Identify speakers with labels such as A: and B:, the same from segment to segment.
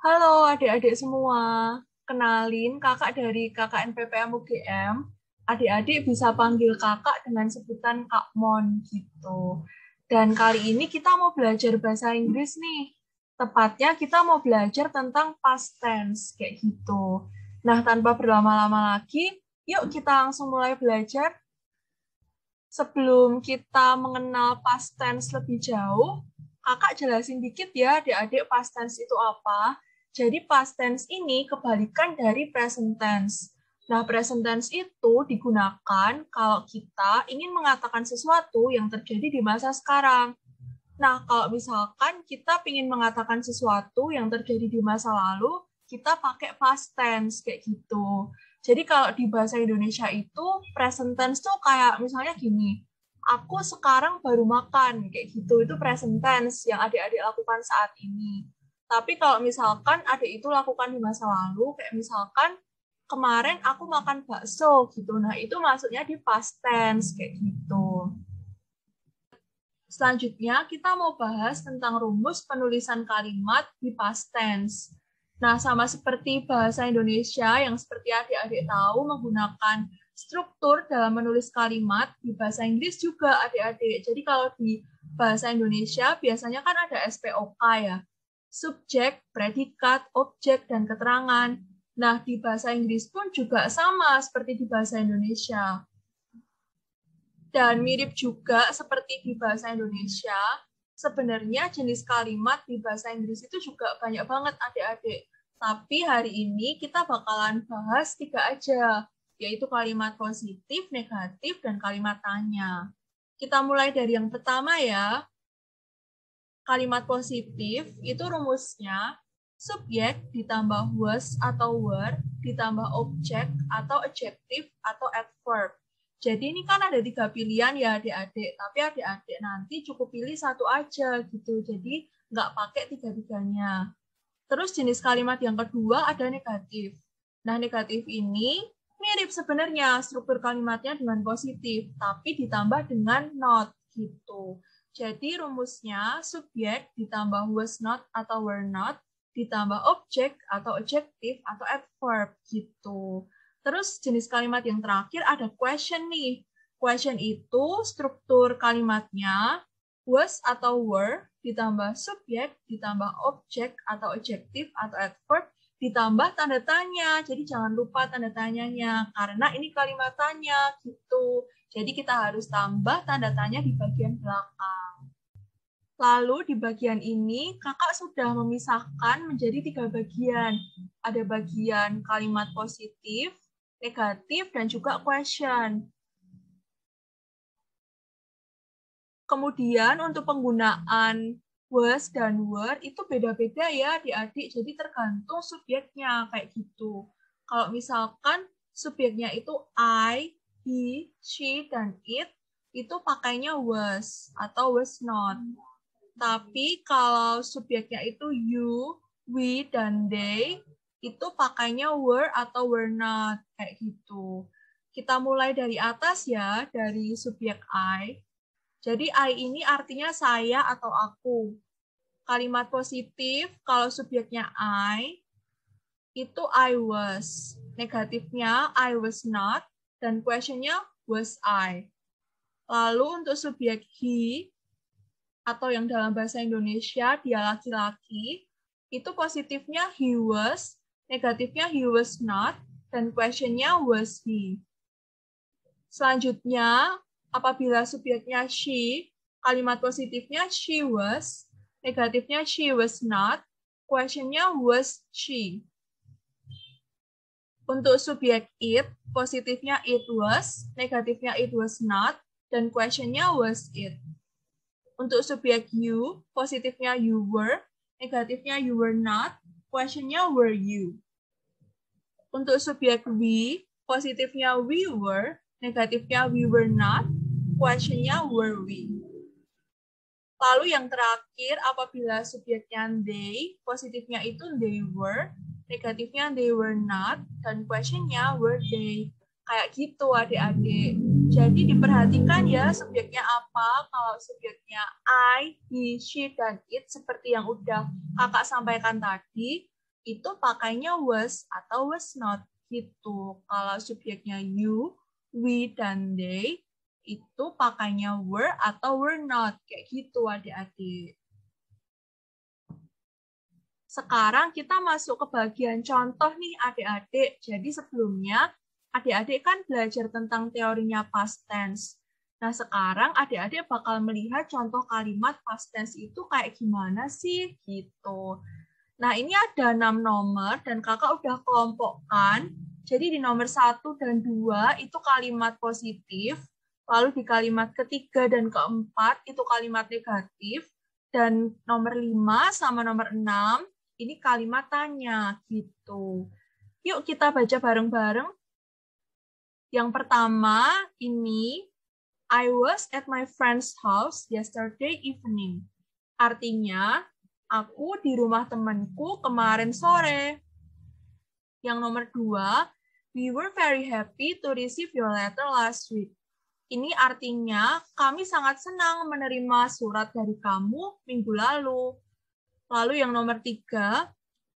A: Halo adik-adik semua, kenalin kakak dari KKN PPM UGM. Adik-adik bisa panggil kakak dengan sebutan Kak Mon gitu. Dan kali ini kita mau belajar bahasa Inggris nih. Tepatnya kita mau belajar tentang past tense kayak gitu. Nah, tanpa berlama-lama lagi, yuk kita langsung mulai belajar. Sebelum kita mengenal past tense lebih jauh, kakak jelasin dikit ya adik-adik past tense itu apa. Jadi past tense ini kebalikan dari present tense. Nah, present tense itu digunakan kalau kita ingin mengatakan sesuatu yang terjadi di masa sekarang. Nah, kalau misalkan kita ingin mengatakan sesuatu yang terjadi di masa lalu, kita pakai past tense kayak gitu. Jadi kalau di bahasa Indonesia itu present tense tuh kayak misalnya gini, aku sekarang baru makan kayak gitu. Itu present tense yang adik-adik lakukan saat ini. Tapi kalau misalkan adik itu lakukan di masa lalu, kayak misalkan kemarin aku makan bakso gitu. Nah, itu maksudnya di past tense kayak gitu. Selanjutnya, kita mau bahas tentang rumus penulisan kalimat di past tense. Nah, sama seperti bahasa Indonesia yang seperti adik-adik tahu menggunakan struktur dalam menulis kalimat, di bahasa Inggris juga adik-adik. Jadi kalau di bahasa Indonesia biasanya kan ada SPOK ya. Subjek, predikat, objek, dan keterangan. Nah, di bahasa Inggris pun juga sama seperti di bahasa Indonesia. Dan mirip juga seperti di bahasa Indonesia, sebenarnya jenis kalimat di bahasa Inggris itu juga banyak banget adik-adik. Tapi hari ini kita bakalan bahas 3 aja, yaitu kalimat positif, negatif, dan kalimat tanya. Kita mulai dari yang pertama ya. Kalimat positif itu rumusnya subjek ditambah was atau were ditambah objek atau adjective atau adverb. Jadi ini kan ada 3 pilihan ya adik-adik, tapi adik-adik nanti cukup pilih satu aja gitu. Jadi nggak pakai tiga-tiganya. Terus jenis kalimat yang kedua ada negatif. Nah, negatif ini mirip sebenarnya struktur kalimatnya dengan positif, tapi ditambah dengan not gitu. Jadi rumusnya subjek ditambah was not atau were not ditambah objek atau adjective atau adverb gitu. Terus jenis kalimat yang terakhir ada question nih. Question itu struktur kalimatnya was atau were ditambah subjek ditambah objek atau adjective atau adverb ditambah tanda tanya. Jadi jangan lupa tanda tanyanya karena ini kalimat tanya gitu. Jadi kita harus tambah tanda tanya di bagian belakang. Lalu di bagian ini kakak sudah memisahkan menjadi 3 bagian. Ada bagian kalimat positif, negatif, dan juga question. Kemudian untuk penggunaan was dan were itu beda-beda ya adik-adik, jadi tergantung subjeknya kayak gitu. Kalau misalkan subjeknya itu I, he, she, dan it, itu pakainya was atau was not. Tapi kalau subjeknya itu you, we, dan they, itu pakainya were atau were not, kayak gitu. Kita mulai dari atas ya, dari subjek I. Jadi I ini artinya saya atau aku. Kalimat positif, kalau subjeknya I, itu I was. Negatifnya I was not, dan questionnya was I. Lalu untuk subjek he, atau yang dalam bahasa Indonesia dia laki-laki, itu positifnya he was, negatifnya he was not, dan questionnya was he. Selanjutnya, apabila subjeknya she, kalimat positifnya she was, negatifnya she was not, questionnya was she. Untuk subjek it, positifnya it was, negatifnya it was not, dan questionnya was it. Untuk subjek you, positifnya you were, negatifnya you were not, questionnya were you. Untuk subjek we, positifnya we were, negatifnya we were not, questionnya were we. Lalu yang terakhir, apabila subjeknya they, positifnya itu they were, negatifnya they were not, dan questionnya were they. Kayak gitu adik-adik. Jadi diperhatikan ya subjeknya apa. Kalau subjeknya I, he, she, dan it seperti yang udah kakak sampaikan tadi, itu pakainya was atau was not gitu. Kalau subjeknya you, we, dan they, itu pakainya were atau were not. Kayak gitu adik-adik. Sekarang kita masuk ke bagian contoh nih adik-adik. Jadi sebelumnya adik-adik kan belajar tentang teorinya past tense. Nah sekarang adik-adik bakal melihat contoh kalimat past tense itu kayak gimana sih gitu. Nah ini ada 6 nomor dan kakak udah kelompokkan. Jadi di nomor 1 dan 2 itu kalimat positif. Lalu di kalimat ketiga dan keempat itu kalimat negatif. Dan nomor 5 sama nomor 6 ini kalimat tanya gitu. Yuk kita baca bareng-bareng. Yang pertama ini, I was at my friend's house yesterday evening. Artinya, aku di rumah temanku kemarin sore. Yang nomor 2, we were very happy to receive your letter last week. Ini artinya, kami sangat senang menerima surat dari kamu minggu lalu. Lalu yang nomor 3,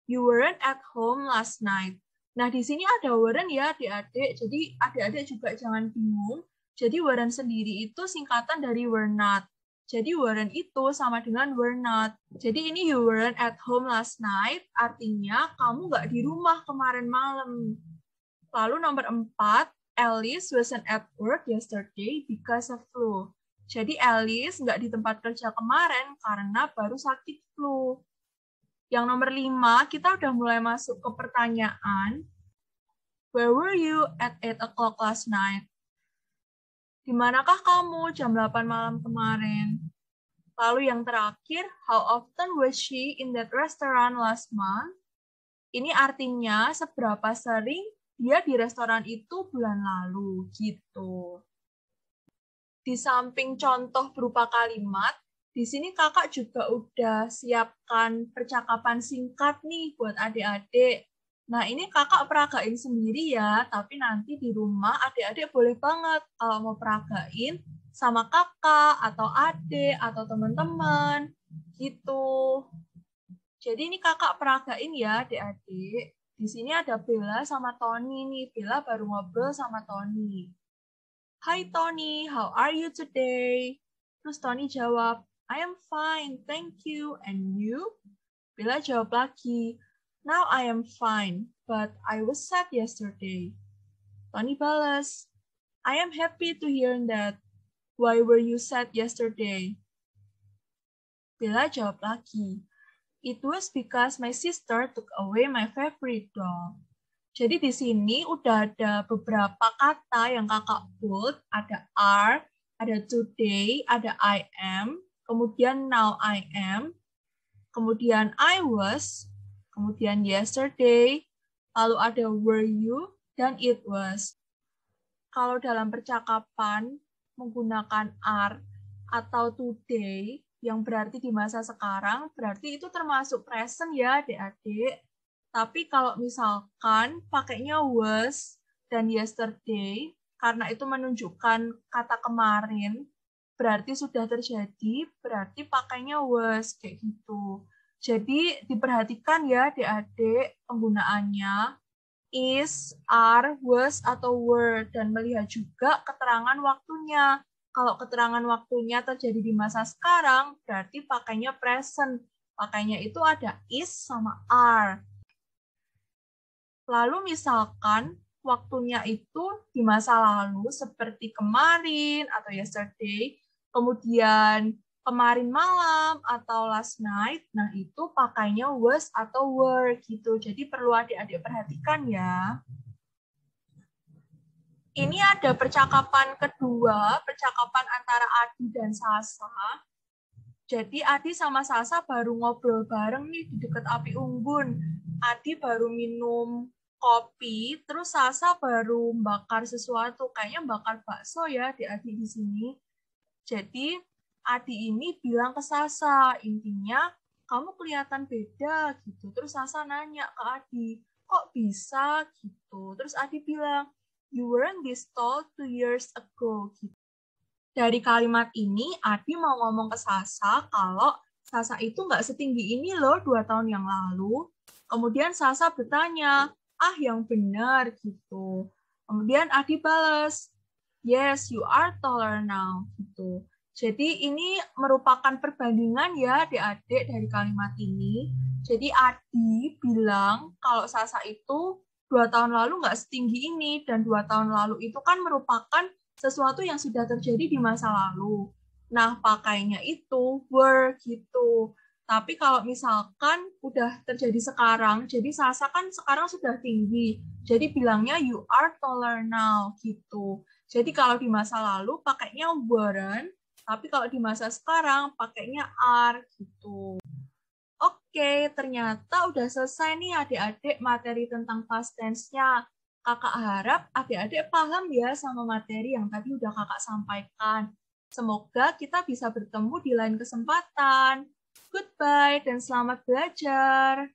A: you weren't at home last night. Nah, di sini ada weren't ya adik-adik, jadi adik-adik juga jangan bingung. Jadi weren't sendiri itu singkatan dari were not. Jadi weren't itu sama dengan were not. Jadi ini you weren't at home last night, artinya kamu nggak di rumah kemarin malam. Lalu nomor 4, Alice wasn't at work yesterday because of flu. Jadi Alice nggak di tempat kerja kemarin karena baru sakit flu. Yang nomor 5, kita udah mulai masuk ke pertanyaan. Where were you at 8 o'clock last night? Di manakah kamu jam 8 malam kemarin? Lalu yang terakhir, how often was she in that restaurant last month? Ini artinya seberapa sering dia di restoran itu bulan lalu, gitu. Di samping contoh berupa kalimat, di sini kakak juga udah siapkan percakapan singkat nih buat adik-adik. Nah ini kakak peragain sendiri ya, tapi nanti di rumah adik-adik boleh banget kalau mau peragain sama kakak atau adik atau teman-teman gitu. Jadi ini kakak peragain ya adik-adik. Di sini ada Bella sama Tony nih. Bella baru ngobrol sama Tony. Hi Tony, how are you today? Terus Tony jawab, I am fine, thank you. And you? Bella jawab lagi, now I am fine, but I was sad yesterday. Tony balas, I am happy to hear that. Why were you sad yesterday? Bella jawab lagi, it was because my sister took away my favorite doll. Jadi di sini udah ada beberapa kata yang kakak bold, ada are, ada today, ada I am, kemudian now I am, kemudian I was, kemudian yesterday, lalu ada were you, dan it was. Kalau dalam percakapan menggunakan are atau today, yang berarti di masa sekarang, berarti itu termasuk present ya adik-adik. Tapi kalau misalkan pakainya was dan yesterday, karena itu menunjukkan kata kemarin, berarti sudah terjadi, berarti pakainya was, kayak gitu. Jadi diperhatikan ya adik-adik penggunaannya, is, are, was, atau were, dan melihat juga keterangan waktunya. Kalau keterangan waktunya terjadi di masa sekarang, berarti pakainya present. Pakainya itu ada is sama are. Lalu misalkan waktunya itu di masa lalu seperti kemarin atau yesterday, kemudian kemarin malam atau last night, nah itu pakainya was atau were gitu. Jadi perlu adik-adik perhatikan ya. Ini ada percakapan kedua, percakapan antara Adi dan Sasa. Jadi Adi sama Sasa baru ngobrol bareng nih di dekat api unggun. Adi baru minum kopi, terus Sasa baru bakar sesuatu, kayaknya bakar bakso ya di Adi di sini. Jadi Adi ini bilang ke Sasa, intinya kamu kelihatan beda gitu. Terus Sasa nanya ke Adi, kok bisa gitu. Terus Adi bilang, you weren't this tall 2 years ago. Gitu. Dari kalimat ini, Adi mau ngomong ke Sasa kalau Sasa itu nggak setinggi ini loh 2 tahun yang lalu. Kemudian Sasa bertanya, ah yang benar gitu. Kemudian Adi balas, yes, you are taller now gitu. Jadi ini merupakan perbandingan ya adik-adik dari kalimat ini. Jadi Adi bilang kalau Sasa itu 2 tahun lalu nggak setinggi ini, dan 2 tahun lalu itu kan merupakan sesuatu yang sudah terjadi di masa lalu. Nah, pakainya itu were gitu. Tapi kalau misalkan udah terjadi sekarang, jadi Sasa kan sekarang sudah tinggi. Jadi bilangnya you are taller now gitu. Jadi kalau di masa lalu pakainya weren't, tapi kalau di masa sekarang pakainya are gitu. Oke, ternyata udah selesai nih adik-adik materi tentang past tense-nya. Kakak harap adik-adik paham ya sama materi yang tadi udah kakak sampaikan. Semoga kita bisa bertemu di lain kesempatan. Goodbye dan selamat belajar.